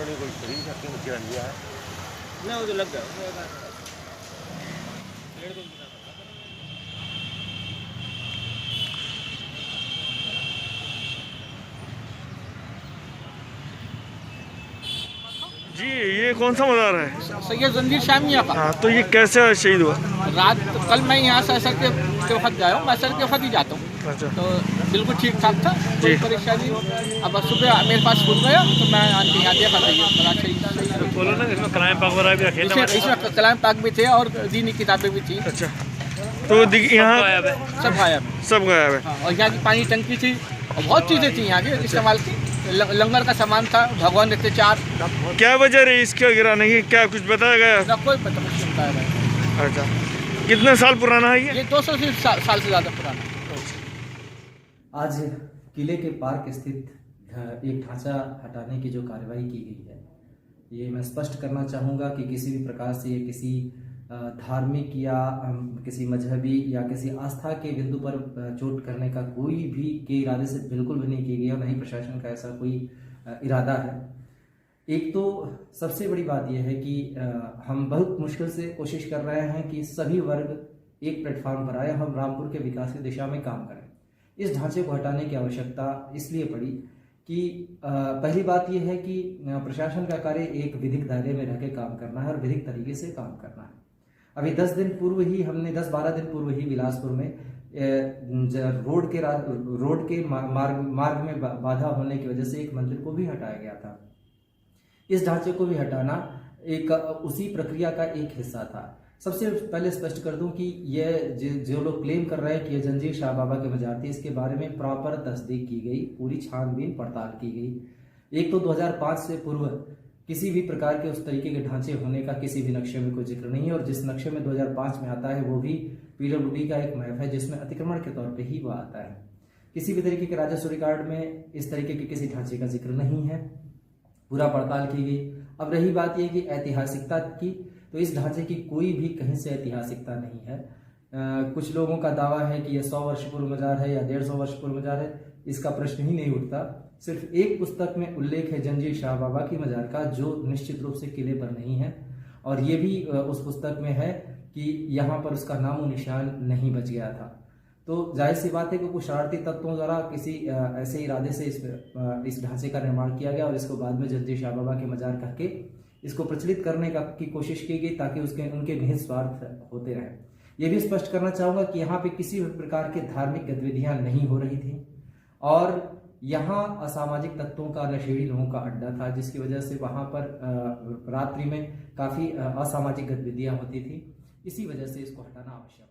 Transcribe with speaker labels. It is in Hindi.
Speaker 1: नहीं कोई शरीर शक्ति में चिरन दिया है
Speaker 2: ना, वो तो लग गया
Speaker 3: जी। ये कौन सा मज़ार है?
Speaker 2: सैयद जंजीर शामिया का।
Speaker 3: हाँ, तो ये कैसे शहीद हुआ?
Speaker 2: रात कल मैं यहाँ से असर के वक्त गया हूँ, मैं असर के वक्त ही जाता हूँ।
Speaker 3: अच्छा।
Speaker 2: तो बिल्कुल ठीक ठाक था, कोई परेशानी नहीं। अब सुबह मेरे पास स्कूल गया तो मैं आके यहाँ देखा था, ये बड़ा सही
Speaker 3: बोलो ना, इसमें कलाम पाक वगैरह भी रखे थे?
Speaker 2: इसमें कलाम पाक भी थे और दीनी किताबें भी थी।
Speaker 3: अच्छा, तो यहाँ
Speaker 2: सब गायब है,
Speaker 3: सब गायब है।
Speaker 2: हाँ, और यहाँ की पानी टंकी थी और बहुत चीज़ें थी यहाँ की इस्तेमाल की, लंगर का सामान था, भगवान रहते 4।
Speaker 3: क्या वजह रही इसके गिराने की, क्या कुछ बताया गया?
Speaker 2: ना कोई पता नहीं चलता है।
Speaker 3: अच्छा, कितने साल पुराना है ये?
Speaker 2: 200 साल से ज़्यादा पुराना।
Speaker 4: आज किले के पार्क स्थित एक ढांचा हटाने की जो कार्रवाई की गई है, ये मैं स्पष्ट करना चाहूँगा कि किसी भी प्रकार से ये किसी धार्मिक या किसी मजहबी या किसी आस्था के बिंदु पर चोट करने का कोई भी के इरादे से बिल्कुल भी नहीं की गई और नहीं प्रशासन का ऐसा कोई इरादा है। एक तो सबसे बड़ी बात यह है कि हम बहुत मुश्किल से कोशिश कर रहे हैं कि सभी वर्ग एक प्लेटफॉर्म पर आए, हम रामपुर के विकास की दिशा में काम करें। इस ढांचे को हटाने की आवश्यकता इसलिए पड़ी कि पहली बात यह है कि प्रशासन का कार्य एक विधिक दायरे में रह के काम करना है और विधिक तरीके से काम करना है। अभी 10-12 दिन पूर्व ही बिलासपुर में रोड के मार्ग में बाधा होने की वजह से एक मंदिर को भी हटाया गया था। इस ढांचे को भी हटाना एक उसी प्रक्रिया का एक हिस्सा था। सबसे पहले स्पष्ट कर दूं कि ये जो लोग क्लेम कर रहे हैं कि ये जंजीर शाह बाबा के मजार थी, इसके बारे में प्रॉपर तस्दीक की गई, पूरी छानबीन पड़ताल की गई। एक तो 2005 से पूर्व किसी भी प्रकार के उस तरीके के ढांचे होने का किसी भी नक्शे में कोई जिक्र नहीं है और जिस नक्शे में 2005 में आता है वो भी PWD का एक मैप है जिसमें अतिक्रमण के तौर पे ही वो आता है। किसी भी तरीके के राजस्व रिकॉर्ड में इस तरीके के किसी ढांचे का जिक्र नहीं है, पूरा पड़ताल की गई। अब रही बात यह कि ऐतिहासिकता की, तो इस ढांचे की कोई भी कहीं से ऐतिहासिकता नहीं है। कुछ लोगों का दावा है कि यह 100 वर्ष पूर्व मजार है या 150 वर्ष पूर्व मजार है, इसका प्रश्न ही नहीं उठता। सिर्फ एक पुस्तक में उल्लेख है जंजीर शाह बाबा की मजार का, जो निश्चित रूप से किले पर नहीं है और ये भी उस पुस्तक में है कि यहाँ पर उसका नामो निशान नहीं बच गया था। तो जाहिर सी बात है कि कुछ शरारती तत्वों द्वारा किसी ऐसे इरादे से इस ढांचे का निर्माण किया गया और इसको बाद में जंजीर शाह बाबा के मजार कह के इसको प्रचलित करने की कोशिश की गई ताकि उनके निहित स्वार्थ होते रहें। यह भी स्पष्ट करना चाहूँगा कि यहाँ पे किसी भी प्रकार की धार्मिक गतिविधियाँ नहीं हो रही थी और यहाँ असामाजिक तत्वों का, नशेड़ी लोगों का अड्डा था, जिसकी वजह से वहाँ पर रात्रि में काफ़ी असामाजिक गतिविधियाँ होती थी। इसी वजह से इसको हटाना आवश्यक।